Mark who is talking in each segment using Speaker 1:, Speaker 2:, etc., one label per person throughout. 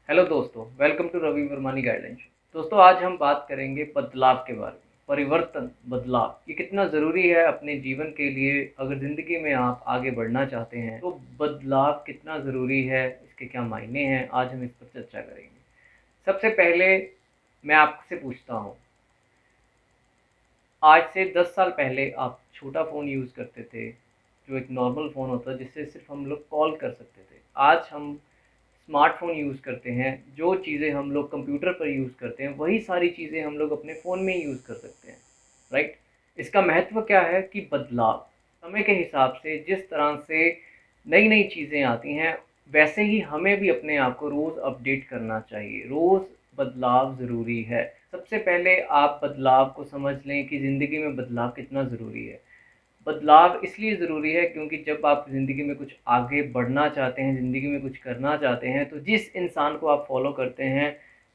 Speaker 1: Hello दोस्तों, welcome to Ravi वर्मानी guidance. दोस्तों, आज हम बात करेंगे बदलाव के बारे में। परिवर्तन, बदलाव ये कितना ज़रूरी है अपने जीवन के लिए। अगर ज़िंदगी में आप आगे बढ़ना चाहते हैं तो बदलाव कितना ज़रूरी है, इसके क्या मायने हैं, आज हम इस पर चर्चा करेंगे। सबसे पहले मैं आपसे पूछता हूँ, आज से 10 साल पहले आप छोटा फ़ोन यूज़ करते थे, जो एक नॉर्मल फ़ोन होता है जिससे सिर्फ हम लोग कॉल कर सकते थे। आज हम स्मार्टफ़ोन यूज़ करते हैं, जो चीज़ें हम लोग कंप्यूटर पर यूज़ करते हैं वही सारी चीज़ें हम लोग अपने फ़ोन में यूज़ कर सकते हैं, राइट। इसका महत्व क्या है कि बदलाव समय के हिसाब से जिस तरह से नई नई चीज़ें आती हैं, वैसे ही हमें भी अपने आप को रोज़ अपडेट करना चाहिए। रोज़ बदलाव ज़रूरी है। सबसे पहले आप बदलाव को समझ लें कि ज़िंदगी में बदलाव कितना ज़रूरी है। बदलाव इसलिए ज़रूरी है क्योंकि जब आप ज़िंदगी में कुछ आगे बढ़ना चाहते हैं, ज़िंदगी में कुछ करना चाहते हैं, तो जिस इंसान को आप फ़ॉलो करते हैं,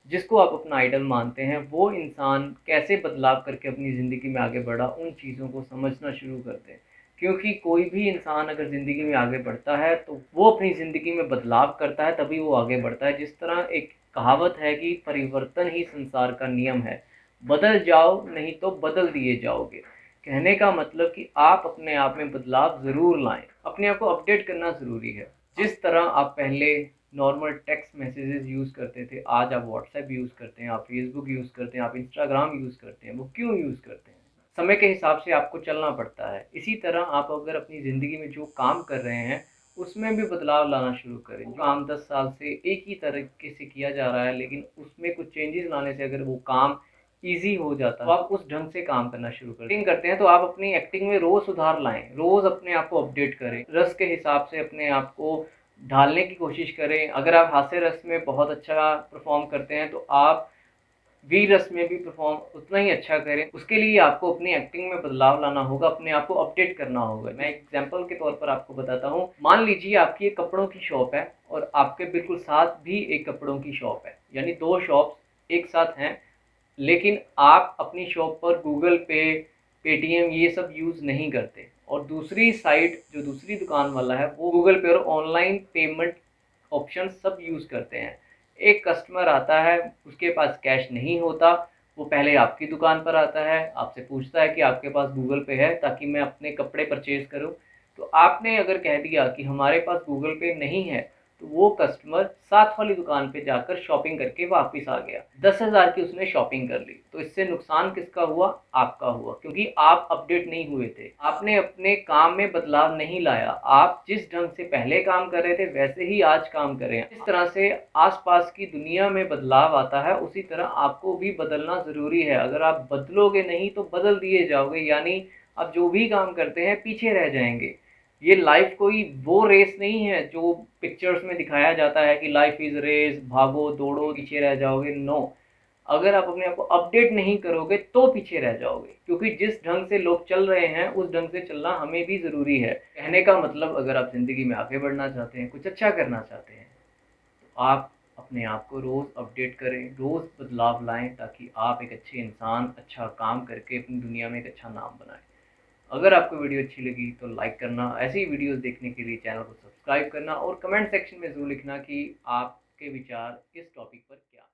Speaker 1: जिसको आप अपना आइडल मानते हैं, वो इंसान कैसे बदलाव करके अपनी ज़िंदगी में आगे बढ़ा, उन चीज़ों को समझना शुरू करते हैं। क्योंकि कोई भी इंसान अगर ज़िंदगी में आगे बढ़ता है, तो वो अपनी ज़िंदगी में बदलाव करता है, तभी वो आगे बढ़ता है। जिस तरह एक कहावत है कि परिवर्तन ही संसार का नियम है, बदल जाओ नहीं तो बदल दिए जाओगे। कहने का मतलब कि आप अपने आप में बदलाव ज़रूर लाएं। अपने आप को अपडेट करना ज़रूरी है। जिस तरह आप पहले नॉर्मल टेक्स्ट मैसेजेस यूज़ करते थे, आज आप व्हाट्सएप यूज़ करते हैं, आप फेसबुक यूज़ करते हैं, आप इंस्टाग्राम यूज़ करते हैं। वो क्यों यूज़ करते हैं? समय के हिसाब से आपको चलना पड़ता है। इसी तरह आप अगर अपनी ज़िंदगी में जो काम कर रहे हैं, उसमें भी बदलाव लाना शुरू करें। जो काम 10 साल से एक ही तरीके से किया जा रहा है, लेकिन उसमें कुछ चेंजेस लाने से अगर वो काम ईज़ी हो जाता है, तो आप उस ढंग से काम करना शुरू करें। एक्टिंग करते हैं तो आप अपनी एक्टिंग में रोज़ सुधार लाएँ, रोज़ अपने आप को अपडेट करें, रस के हिसाब से अपने आप को ढालने की कोशिश करें। अगर आप हास्य रस में बहुत अच्छा परफ़ॉर्म करते हैं, तो आप वीर रस में भी परफ़ॉर्म उतना ही अच्छा करें। उसके लिए आपको अपनी एक्टिंग में बदलाव लाना होगा, अपने आप को अपडेट करना होगा। मैं एग्ज़ाम्पल के तौर पर आपको बताता हूँ। मान लीजिए आपकी एक कपड़ों की शॉप है और आपके बिल्कुल साथ भी एक कपड़ों की शॉप है, यानी 2 शॉप्स एक साथ हैं। लेकिन आप अपनी शॉप पर गूगल पे, पेटीएम ये सब यूज़ नहीं करते, और दूसरी साइड जो दूसरी दुकान वाला है वो गूगल पे और ऑनलाइन पेमेंट ऑप्शन सब यूज़ करते हैं। एक कस्टमर आता है, उसके पास कैश नहीं होता, वो पहले आपकी दुकान पर आता है, आपसे पूछता है कि आपके पास गूगल पे है ताकि मैं अपने कपड़े परचेज़ करूँ। तो आपने अगर कह दिया कि हमारे पास गूगल पे नहीं है, तो वो कस्टमर साथ वाली दुकान पे जाकर शॉपिंग करके वापस आ गया। 10,000 की उसने शॉपिंग कर ली। तो इससे नुकसान किसका हुआ? आपका हुआ, क्योंकि आप अपडेट नहीं हुए थे। आपने अपने काम में बदलाव नहीं लाया। आप जिस ढंग से पहले काम कर रहे थे वैसे ही आज काम करें। इस तरह से आस-पास की दुनिया में बदलाव आता है, उसी तरह आपको भी बदलना ज़रूरी है। अगर आप बदलोगे नहीं तो बदल दिए जाओगे, यानी आप जो भी काम करते हैं पीछे रह जाएँगे। ये लाइफ कोई वो रेस नहीं है जो पिक्चर्स में दिखाया जाता है कि लाइफ इज़ रेस, भागो दौड़ो पीछे रह जाओगे। नो, अगर आप अपने आप को अपडेट नहीं करोगे तो पीछे रह जाओगे, क्योंकि जिस ढंग से लोग चल रहे हैं उस ढंग से चलना हमें भी ज़रूरी है। कहने का मतलब, अगर आप ज़िंदगी में आगे बढ़ना चाहते हैं, कुछ अच्छा करना चाहते हैं, तो आप अपने आप को रोज़ अपडेट करें, रोज़ बदलाव लाएँ, ताकि आप एक अच्छे इंसान, अच्छा काम करके अपनी दुनिया में एक अच्छा नाम बनाएँ। अगर आपको वीडियो अच्छी लगी तो लाइक करना, ऐसी ही वीडियोस देखने के लिए चैनल को सब्सक्राइब करना, और कमेंट सेक्शन में ज़रूर लिखना कि आपके विचार इस टॉपिक पर क्या हैं।